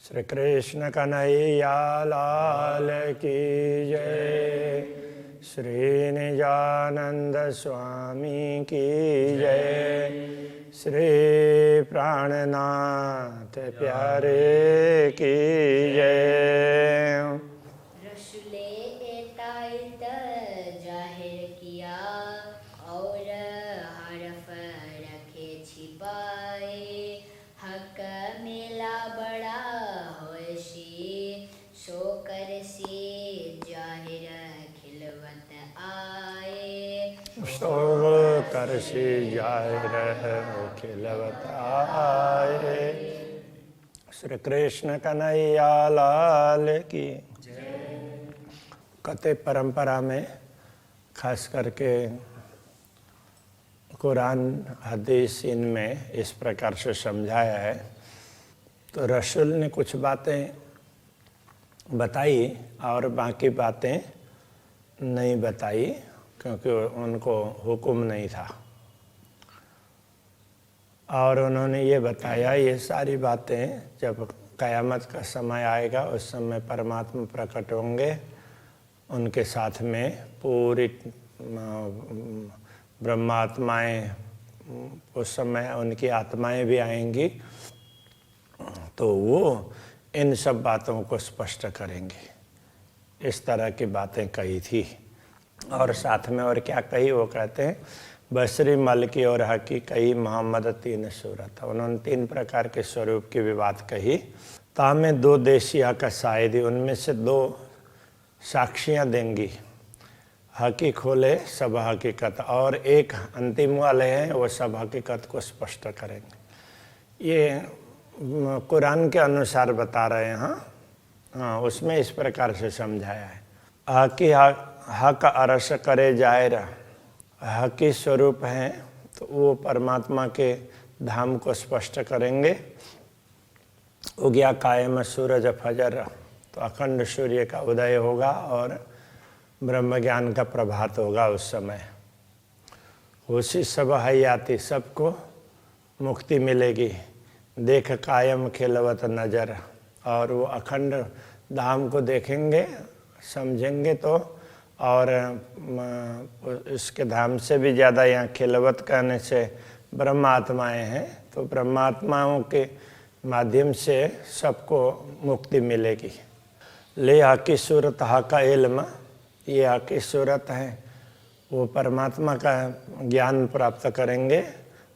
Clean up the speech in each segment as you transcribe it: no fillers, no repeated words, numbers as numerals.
श्री कृष्ण कन्हैया लाल की जय। श्री निजानंद स्वामी की जय। श्री प्राणनाथ प्यारे की जय। रसूले एतायत जाहिर किया और हरफ रखे छिपाए। हक मेला बड़ा होशी शोकर से जाहिर खिलवत आए। शोकर से जाहिर खिलवत आए। श्री कृष्ण कन्हैया लाल की कते परंपरा में खास करके कुरान हदीस इनमें इस प्रकार से समझाया है। तो रसूल ने कुछ बातें बताई और बाकी बातें नहीं बताई क्योंकि उनको हुक्म नहीं था। और उन्होंने ये बताया ये सारी बातें जब क़यामत का समय आएगा उस समय परमात्मा प्रकट होंगे, उनके साथ में पूरी ब्रह्मात्माएं, उस समय उनकी आत्माएं भी आएंगी तो वो इन सब बातों को स्पष्ट करेंगे। इस तरह की बातें कही थी। और साथ में और क्या कही, वो कहते हैं बसरी मलकी और हकी कही मोहम्मद तीन सूरत। उन्होंने तीन प्रकार के स्वरूप की भी बात कही। तामें दो देशिया का शायदी, उनमें से दो साक्षियां देंगी। हकी खोले सब हकीकत, और एक अंतिम वाले हैं वो सब हकीकत को स्पष्ट करेंगे। ये कुरान के अनुसार बता रहे हैं। हाँ, उसमें इस प्रकार से समझाया है। हकी हक अरश करे जाहिर, हकी स्वरूप हैं तो वो परमात्मा के धाम को स्पष्ट करेंगे। उगया कायम सूरज फजर, तो अखंड सूर्य का उदय होगा और ब्रह्म ज्ञान का प्रभात होगा। उस समय होशी सब हयाती, सबको मुक्ति मिलेगी। देख कायम खिलवत नजर, और वो अखंड धाम को देखेंगे समझेंगे तो, और इसके धाम से भी ज़्यादा यहाँ खिलवत कहने से ब्रह्मात्माएं हैं, तो ब्रह्मात्माओं के माध्यम से सबको मुक्ति मिलेगी। ले हकी सूरत हका इल्म, ये हकी सूरत है, वो परमात्मा का ज्ञान प्राप्त करेंगे।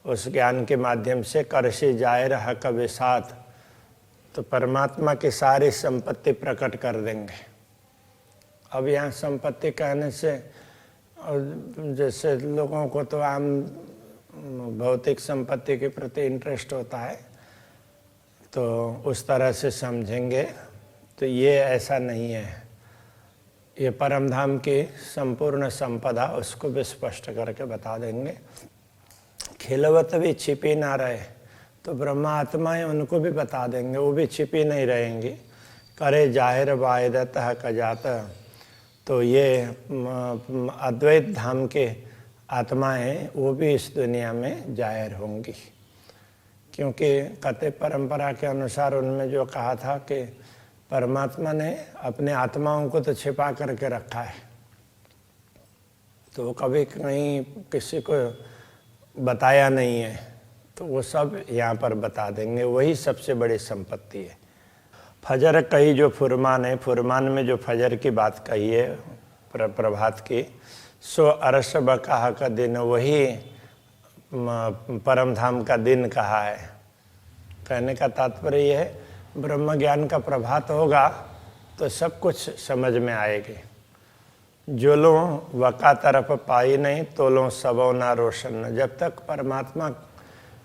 उस ज्ञान के माध्यम से करशी जाहिर हक विसात, तो परमात्मा की सारी संपत्ति प्रकट कर देंगे। अब यहाँ संपत्ति कहने से जैसे लोगों को तो आम भौतिक संपत्ति के प्रति इंटरेस्ट होता है तो उस तरह से समझेंगे, तो ये ऐसा नहीं है। ये परमधाम की संपूर्ण संपदा उसको भी स्पष्ट करके बता देंगे। खिलवत भी छिपी ना रहे, तो ब्रह्मा आत्माएं उनको भी बता देंगे, वो भी छिपी नहीं रहेंगी। करे जाहिर वायदत हक जात, तो ये अद्वैत धाम के आत्माएं वो भी इस दुनिया में जाहिर होंगी। क्योंकि कते परंपरा के अनुसार उनमें जो कहा था कि परमात्मा ने अपने आत्माओं को तो छिपा करके रखा है, तो वो कभी कहीं किसी को बताया नहीं है, तो वो सब यहाँ पर बता देंगे। वही सबसे बड़ी संपत्ति है। फजर कही जो फुरमान है, फुरमान में जो फजर की बात कही है प्रभात की, सो अरश बकाह का दिन, वही परमधाम का दिन कहा है। कहने का तात्पर्य यह है ब्रह्म ज्ञान का प्रभात होगा तो सब कुछ समझ में आएगी। जो लो वका तरफ पाई नहीं तो लो सबो ना रोशन। जब तक परमात्मा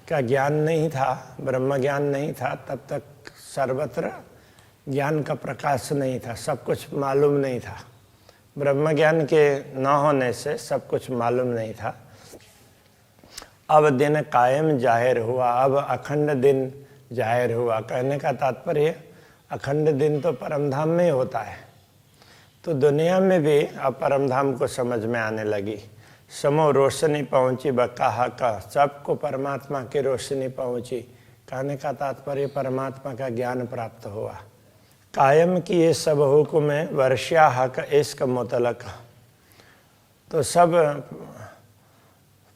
का ज्ञान नहीं था, ब्रह्म ज्ञान नहीं था, तब तक सर्वत्र ज्ञान का प्रकाश नहीं था, सब कुछ मालूम नहीं था। ब्रह्म ज्ञान के न होने से सब कुछ मालूम नहीं था। अब दिन कायम जाहिर हुआ, अब अखंड दिन जाहिर हुआ। कहने का तात्पर्य अखंड दिन तो परमधाम में होता है, तो दुनिया में भी अब परमधाम को समझ में आने लगी। समो रोशनी पहुंची बकाहा का, सबको परमात्मा की रोशनी पहुंची। कहने का तात्पर्य परमात्मा का ज्ञान प्राप्त हुआ। कायम की ये सब हुक्म है वर्ष्या हक इश्क मुतलक। तो सब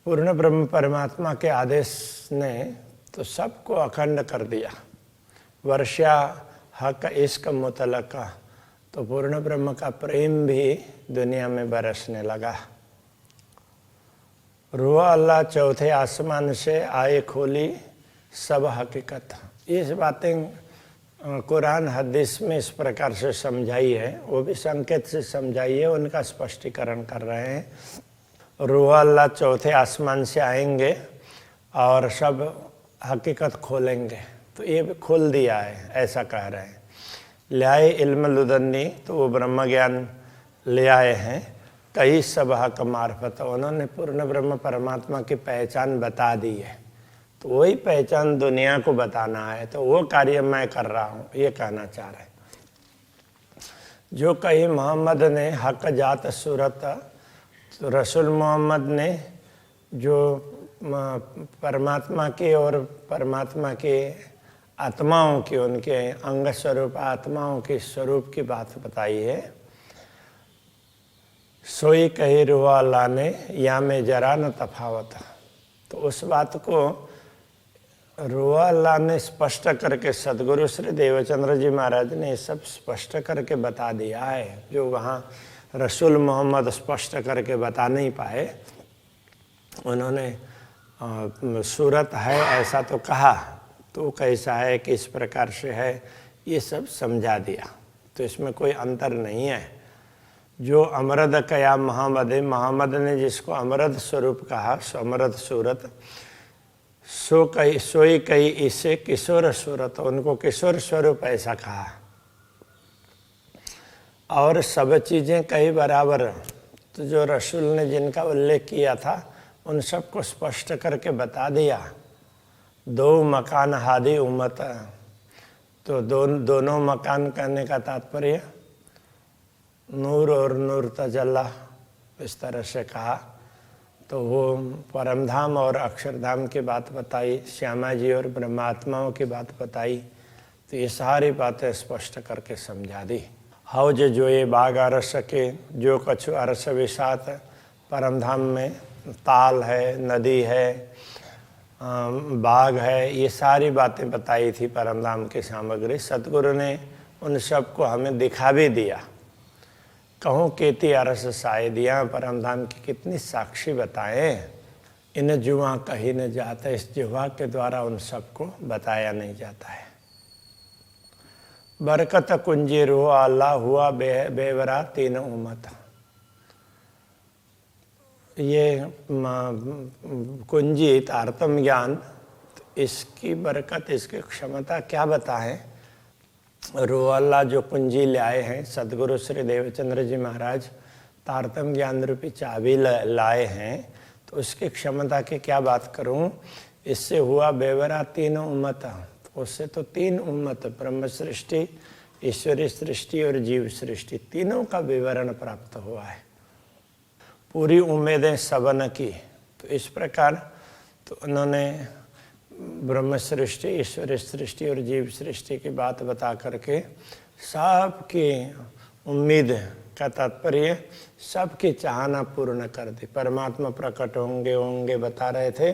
पूर्ण ब्रह्म परमात्मा के आदेश ने तो सबको अखंड कर दिया। वर्ष्या हक इश्क मुतलक, तो पूर्ण ब्रह्म का प्रेम भी दुनिया में बरसने लगा। रुआ अल्लाह चौथे आसमान से आए खोली सब हकीकत। ये बातें कुरान हदीस में इस प्रकार से समझाई है, वो भी संकेत से समझाई है, उनका स्पष्टीकरण कर रहे हैं। रुआ अल्लाह चौथे आसमान से आएंगे और सब हकीकत खोलेंगे, तो ये भी खोल दिया है ऐसा कह रहे हैं। ले आए इल्म लुदन्नी, तो वो ब्रह्म ज्ञान ले आए हैं कई सब हक मार्फत। उन्होंने पूर्ण ब्रह्म परमात्मा की पहचान बता दी है, तो वही पहचान दुनिया को बताना है, तो वो कार्य मैं कर रहा हूँ, ये कहना चाह रहे हैं। जो कहीं मोहम्मद ने हक जात सूरत, तो रसूल मोहम्मद ने जो परमात्मा की और परमात्मा के आत्माओं की, उनके अंग स्वरूप आत्माओं के स्वरूप की बात बताई है। सोई कही रुआ अल्लाह ने या में जरा न तफावत, तो उस बात को रुआ अल्लाह ने स्पष्ट करके सदगुरु श्री देवचंद्र जी महाराज ने सब स्पष्ट करके बता दिया है, जो वहाँ रसूल मोहम्मद स्पष्ट करके बता नहीं पाए। उन्होंने सूरत है ऐसा तो कहा, तो कैसा है किस प्रकार से है ये सब समझा दिया, तो इसमें कोई अंतर नहीं है। जो अमरद कया मोहम्मद, मोहम्मद ने जिसको अमरद स्वरूप कहा, सो अमरद सूरत, सोई कई इसे किशोर सूरत, उनको किशोर स्वरूप ऐसा कहा। और सब चीज़ें कई बराबर, तो जो रसूल ने जिनका उल्लेख किया था उन सबको स्पष्ट करके बता दिया। दो मकान हादी उम्मत, तो दोनों मकान कहने का तात्पर्य नूर और नूर तजल्ला, इस तरह से कहा। तो वो परमधाम और अक्षरधाम की बात बताई, श्यामा जी और ब्रह्मात्माओं की बात बताई, तो ये सारी बातें स्पष्ट करके समझा दी। हौज जो ये बाग अरस के, जो कछु अरस विषात, परमधाम में ताल है, नदी है, बाग है, ये सारी बातें बताई थी परमधाम की सामग्री। सतगुरु ने उन सबको हमें दिखा भी दिया। कहूँ केती अरस साए दिया, परमधाम की कितनी साक्षी बताएं। इन जुआ कहीं न जाता, इस जुआ के द्वारा उन सबको बताया नहीं जाता है। बरकत कुंजी रो अल्लाह हुआ बेवरा तीन उम्मत, ये कुंजी तारतम ज्ञान, इसकी बरकत, इसकी क्षमता क्या बताएं। रो अल्लाह जो कुंजी ले आए हैं सदगुरु श्री देवचंद्र जी महाराज, तारतम ज्ञान रूपी चाबी लाए हैं, तो उसकी क्षमता की क्या बात करूं। इससे हुआ बेवरा तीन उम्मत, उससे तो तीन उम्मत, ब्रह्म सृष्टि, ईश्वरी सृष्टि और जीव सृष्टि, तीनों का विवरण प्राप्त हुआ है। पूरी उम्मीदें सबन की, तो इस प्रकार तो उन्होंने ब्रह्म सृष्टि, ईश्वरी सृष्टि और जीव सृष्टि की बात बता करके सबकी उम्मीद का तात्पर्य सबकी चाहना पूर्ण कर दी। परमात्मा प्रकट होंगे बता रहे थे,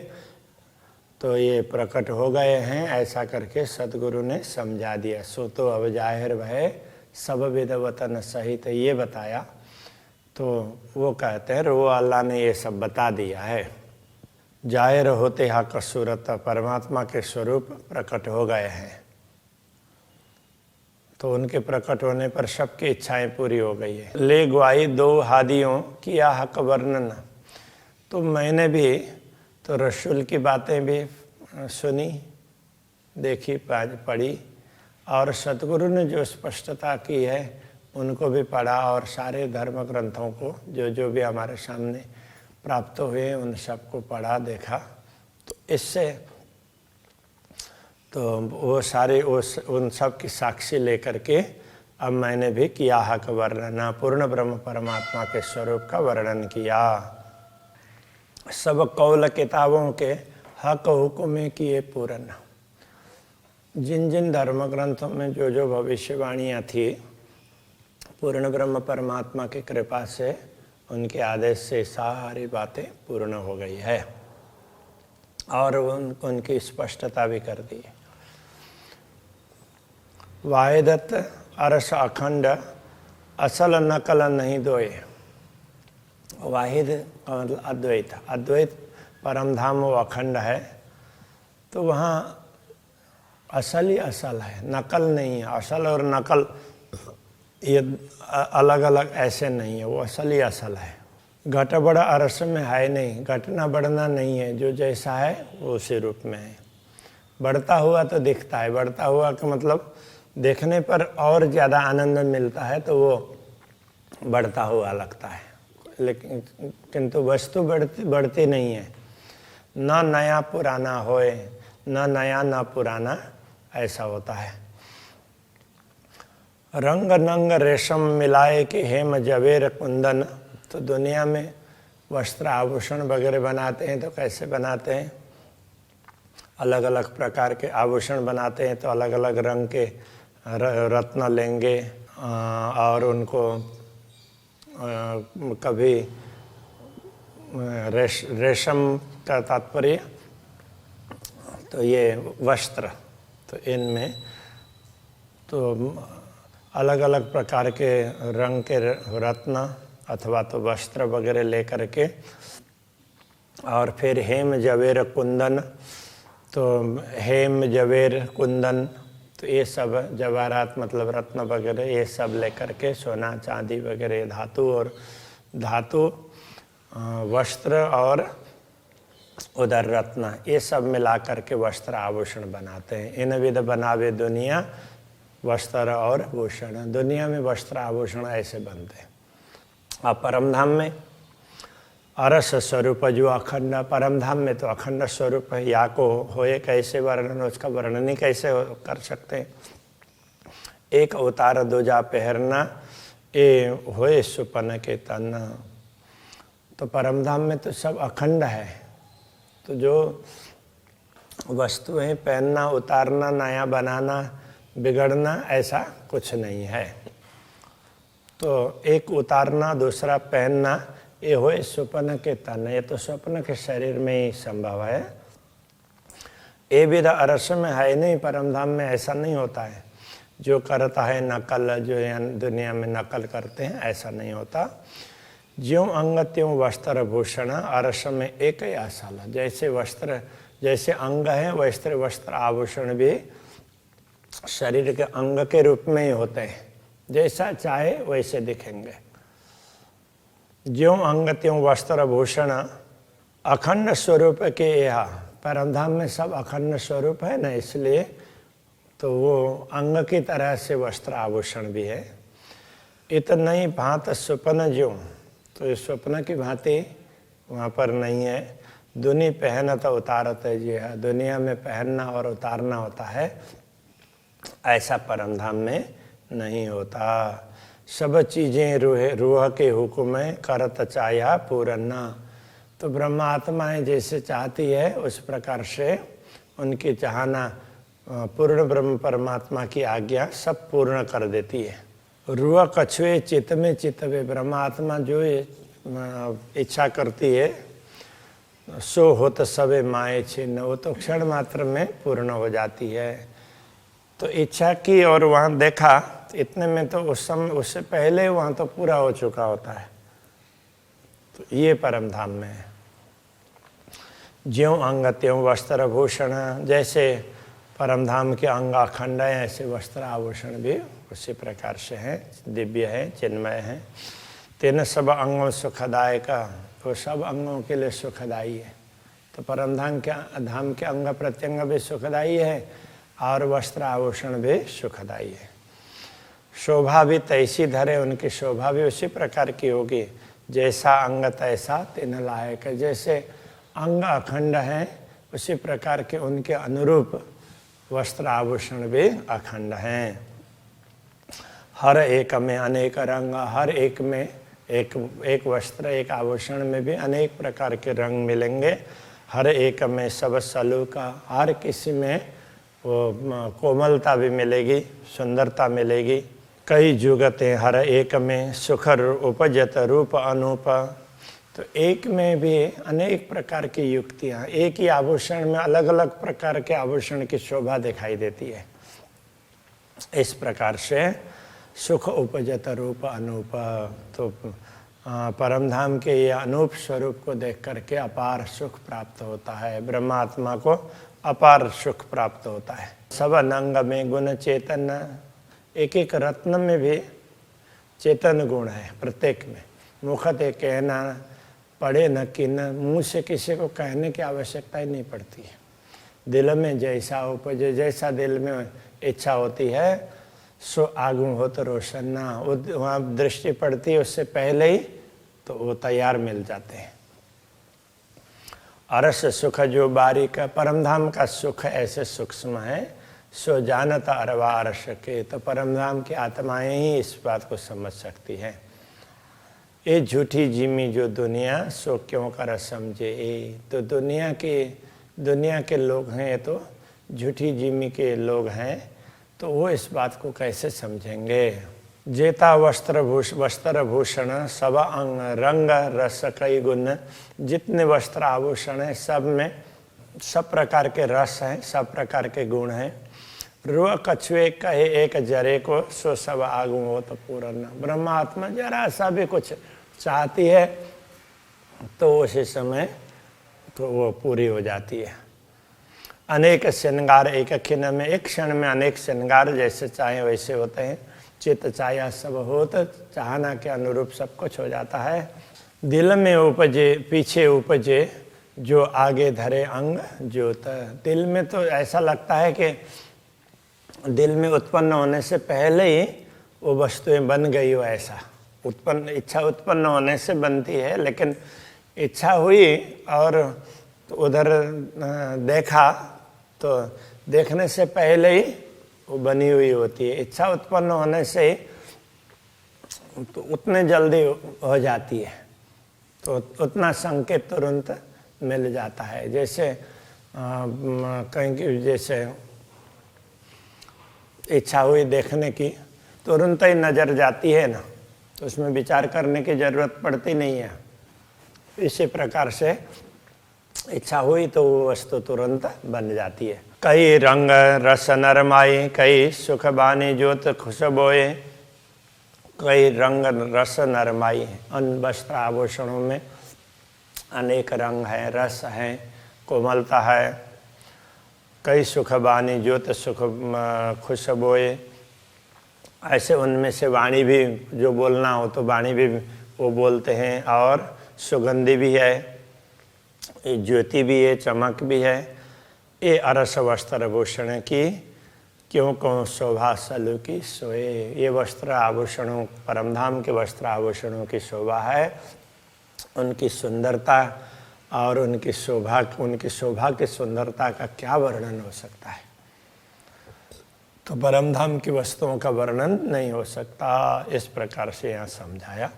तो ये प्रकट हो गए हैं ऐसा करके सदगुरु ने समझा दिया। सो तो अब जाहिर भय सब विद वतन सहित, ये बताया। तो वो कहते हैं वो अल्लाह ने ये सब बता दिया है। जाहिर होते हक सूरत, परमात्मा के स्वरूप प्रकट हो गए हैं, तो उनके प्रकट होने पर सबकी इच्छाएं पूरी हो गई है। ले ग्वाही दो हादियों किया हक वर्णन, तो मैंने भी तो रसूल की बातें भी सुनी, देखी, पढ़ी, और सतगुरु ने जो स्पष्टता की है उनको भी पढ़ा, और सारे धर्म ग्रंथों को जो भी हमारे सामने प्राप्त हुए उन सबको पढ़ा, देखा। तो इससे तो वो सारे उन सब की साक्षी लेकर के अब मैंने भी किया हक वर्णन, पूर्ण ब्रह्म परमात्मा के स्वरूप का वर्णन किया। सब कौल किताबों के हक हुक्म किए पूर्ण, जिन जिन धर्म ग्रंथों में जो जो भविष्यवाणियाँ थी, पूर्ण ब्रह्म परमात्मा की कृपा से, उनके आदेश से सारी बातें पूर्ण हो गई है और उनकी स्पष्टता भी कर दी। वाहिदत अरस अखंड, असल नकल नहीं दोए। वाहिद का मतलब अद्वैत, अद्वैत परम धाम वो अखंड है, तो वहाँ असल ही असल है, नकल नहीं है। असल और नकल ये अलग अलग ऐसे नहीं है, वो असल ही असल है। घट बड़ा अरस में है नहीं, घटना बढ़ना नहीं है, जो जैसा है वो उसी रूप में है। बढ़ता हुआ तो दिखता है, बढ़ता हुआ का मतलब देखने पर और ज़्यादा आनंद मिलता है, तो वो बढ़ता हुआ लगता है, लेकिन किंतु वस्तु बढ़ती नहीं है। न नया पुराना होए, न नया न पुराना, ऐसा होता है। रंग नंग रेशम मिलाए कि हेम जवेर कुंदन, तो दुनिया में वस्त्र आभूषण वगैरह बनाते हैं तो कैसे बनाते हैं? अलग अलग प्रकार के आभूषण बनाते हैं, तो अलग अलग रंग के रत्न लेंगे और उनको कभी रेशम का तात्पर्य तो ये वस्त्र, तो इनमें तो अलग अलग प्रकार के रंग के रत्न अथवा तो वस्त्र वगैरह लेकर के, और फिर हेम जवेर कुंदन, तो हेम जवेर कुंदन, तो ये सब जवाहरात मतलब रत्न वगैरह ये सब लेकर के, सोना चांदी वगैरह धातु और धातु वस्त्र और उधर रत्न, ये सब मिला करके वस्त्र आभूषण बनाते हैं। इन विध बनावे दुनिया वस्त्र और भूषण, दुनिया में वस्त्र आभूषण ऐसे बनते हैं। अब परमधाम में अरस स्वरूप जो अखंड, परमधाम में तो अखंड स्वरूप है, या को होए कैसे वर्णन, उसका वर्णन ही कैसे कर सकते हैं। एक अवतार दूजा पहरना, ये होए सुपन के तन, तो परमधाम में तो सब अखंड है, तो जो वस्तुएं पहनना उतारना नया बनाना बिगड़ना ऐसा कुछ नहीं है। तो एक उतारना दूसरा पहनना, ये होए स्वप्न के तन, ये तो स्वप्न के शरीर में ही संभव है। ये विधा अरस में है नहीं, परमधाम में ऐसा नहीं होता है। जो करता है नकल, जो दुनिया में नकल करते हैं, ऐसा नहीं होता। ज्यों अंग त्यों वस्त्र भूषण, अरस में एक ही आशाला, जैसे वस्त्र जैसे अंग है वैसे वस्त्र आभूषण भी शरीर के अंग के रूप में ही होते हैं, जैसा चाहे वैसे दिखेंगे। ज्यों अंग त्यों वस्त्र भूषण, अखंड स्वरूप के यह, परमधाम में सब अखंड स्वरूप है ना, इसलिए तो वो अंग की तरह से वस्त्र आभूषण भी है। इतना ही भांत स्वप्न ज्यों, तो इस स्वप्न की भांति वहाँ पर नहीं है। दुनी पहनत उतारत है, जी है, दुनिया में पहनना और उतारना होता है, ऐसा परमधाम में नहीं होता। सब चीज़ें रूह के हुक्म करत चाया पूरन्ना, तो ब्रह्मात्माएं जैसे चाहती है उस प्रकार से उनकी चाहना पूर्ण ब्रह्म परमात्मा की आज्ञा सब पूर्ण कर देती है। रूह कछुए चित्त में चित्तवे, ब्रह्मात्मा जो इच्छा करती है सो होत सबे माए छिन्न, वो तो क्षण मात्र में पूर्ण हो जाती है। तो इच्छा की और वहाँ देखा, इतने में तो उस समय उससे पहले वहाँ तो पूरा हो चुका होता है। तो ये परमधाम में है। ज्यों अंग त्यों वस्त्र भूषण, जैसे परमधाम के अंग अखंड है ऐसे वस्त्र आभूषण भी उसी प्रकार से हैं, दिव्य है, चिन्मय है। तेन सब अंगों सुखदायक, तो सब अंगों के लिए सुखदायी है। तो परमधाम के अंग प्रत्यंग भी सुखदायी है और वस्त्र आभूषण भी सुखदायी है। शोभा भी तैसी धरे, उनकी शोभा भी उसी प्रकार की होगी, जैसा अंग तैसा तिन लायक, जैसे अंग अखंड है उसी प्रकार के उनके अनुरूप वस्त्र आभूषण भी अखंड हैं। हर एक में अनेक रंग, हर एक में एक वस्त्र एक आभूषण में भी अनेक प्रकार के रंग मिलेंगे। हर एक में सब सलूका, हर किसी में वो कोमलता भी मिलेगी, सुंदरता मिलेगी। कई जुगते हर एक में सुख उपजत रूप अनूप। तो एक में भी अनेक प्रकार की युक्तियाँ, एक ही आभूषण में अलग अलग प्रकार के आभूषण की शोभा दिखाई देती है। इस प्रकार से सुख उपजत रूप अनूप। तो परमधाम के ये अनूप स्वरूप को देख करके अपार सुख प्राप्त होता है, ब्रह्मात्मा को अपार सुख प्राप्त होता है। सब अनंग में गुण चेतन, एक एक रत्न में भी चेतन गुण है, प्रत्येक में। मुखते कहना पढ़े न किन, मुँह से किसी को कहने की आवश्यकता ही नहीं पड़ती है। दिल में जैसा उपजे, जैसा दिल में इच्छा होती है सो आगू हो तो रोशन ना, वहाँ दृष्टि पड़ती है उससे पहले ही तो वो तैयार मिल जाते हैं। अरस सुख जो बारीक, परमधाम का सुख ऐसे सूक्ष्म है, सो जानता अरवा अरस के। तो परमधाम की आत्माएं ही इस बात को समझ सकती हैं। ये झूठी जिमी जो दुनिया, सो क्यों कर समझे ए। तो दुनिया के लोग हैं, ये तो झूठी जिमी के लोग हैं, तो वो इस बात को कैसे समझेंगे। जेता वस्त्र भूषण सब अंग रंग रस कई गुण। जितने वस्त्र आभूषण हैं सब में सब प्रकार के रस हैं, सब प्रकार के गुण हैं। रुआ कछुए कहे एक जरे को, सो सब आगू हो तो पूर्ण। ब्रह्मात्मा जरा सा भी कुछ चाहती है तो उसी समय तो वो पूरी हो जाती है। अनेक श्रृंगार एक खिन में, एक क्षण में अनेक श्रृंगार जैसे चाहे वैसे होते हैं। चित चाया सब होत, चाहना के अनुरूप सब कुछ हो जाता है। दिल में उपजे पीछे उपजे, जो आगे धरे अंग ज्योत। दिल में तो ऐसा लगता है कि दिल में उत्पन्न होने से पहले ही वो वस्तुएं बन गई हो, ऐसा इच्छा उत्पन्न होने से बनती है। लेकिन इच्छा हुई और उधर देखा तो देखने से पहले ही वो बनी हुई होती है। इच्छा उत्पन्न होने से तो उतने जल्दी हो जाती है, तो उतना संकेत तुरंत मिल जाता है। जैसे कहीं की जैसे इच्छा हुई देखने की, तुरंत ही नज़र जाती है ना, तो उसमें विचार करने की ज़रूरत पड़ती नहीं है। इसी प्रकार से इच्छा हुई तो वो वस्तु तुरंत बन जाती है। कई रंग रस नरमाई, कई सुख बानी ज्योत खुशबोए। कई रंग रस नरमाई, उन वस्त्र आभूषणों में अनेक रंग हैं, रस हैं, कोमलता है। कई सुख बानी ज्योत सुख खुशबोए, ऐसे उनमें से वाणी भी जो बोलना हो तो वाणी भी वो बोलते हैं, और सुगंधि भी है, ज्योति भी है, चमक भी है। ये अरस वस्त्र भूषण की क्यों कौन शोभा सलू की सोए। ये वस्त्र आभूषणों, परमधाम के वस्त्र आभूषणों की शोभा है, उनकी सुंदरता और उनकी शोभा की सुंदरता का क्या वर्णन हो सकता है। तो परमधाम की वस्तुओं का वर्णन नहीं हो सकता। इस प्रकार से यहाँ समझाया।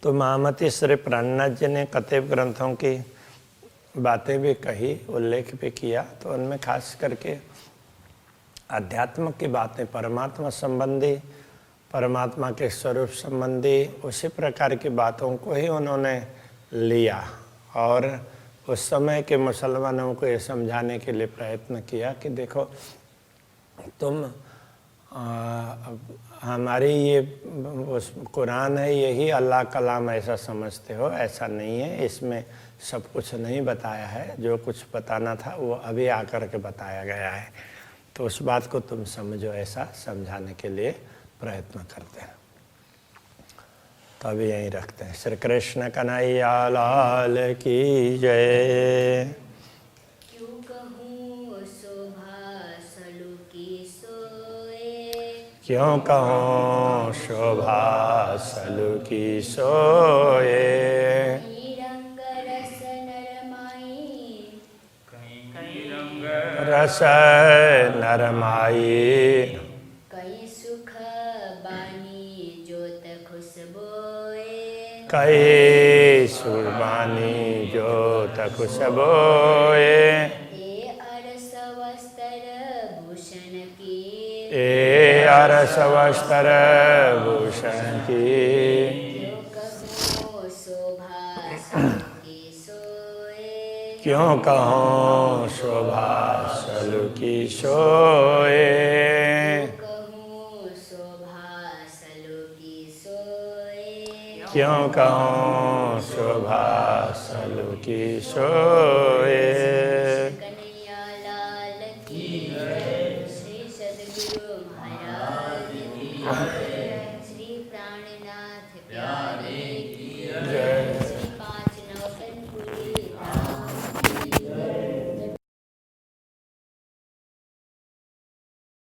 तो महामती श्री प्राणनाथ जी ने कतिपय ग्रंथों की बातें भी कही, उल्लेख भी किया। तो उनमें खास करके अध्यात्म की बातें, परमात्मा संबंधी, परमात्मा के स्वरूप संबंधी उसी प्रकार की बातों को ही उन्होंने लिया, और उस समय के मुसलमानों को ये समझाने के लिए प्रयत्न किया कि देखो तुम हमारी ये कुरान है, यही अल्लाह कलाम ऐसा समझते हो, ऐसा नहीं है। इसमें सब कुछ नहीं बताया है, जो कुछ बताना था वो अभी आकर के बताया गया है। तो उस बात को तुम समझो, ऐसा समझाने के लिए प्रयत्न करते हैं। तो अभी यहीं रखते हैं। श्री कृष्ण कन्हैया लाल की जय। क्यों कहूँ शोभा सलू की सोए। रस नरमाई, कई सुख बानी ज्योत खुशबोए। कई सुरबानी ज्योत खुशबोए। ए अरस वस्त्र रस वस्त्र भूषण की, क्यों कहूँ शोभा सलुकी सोए, क्यों कहूँ शोभा सलुकी सोए, कहूँ शोभा सलुकी सोए, क्यों कहूँ शोभा सलुकी सोए।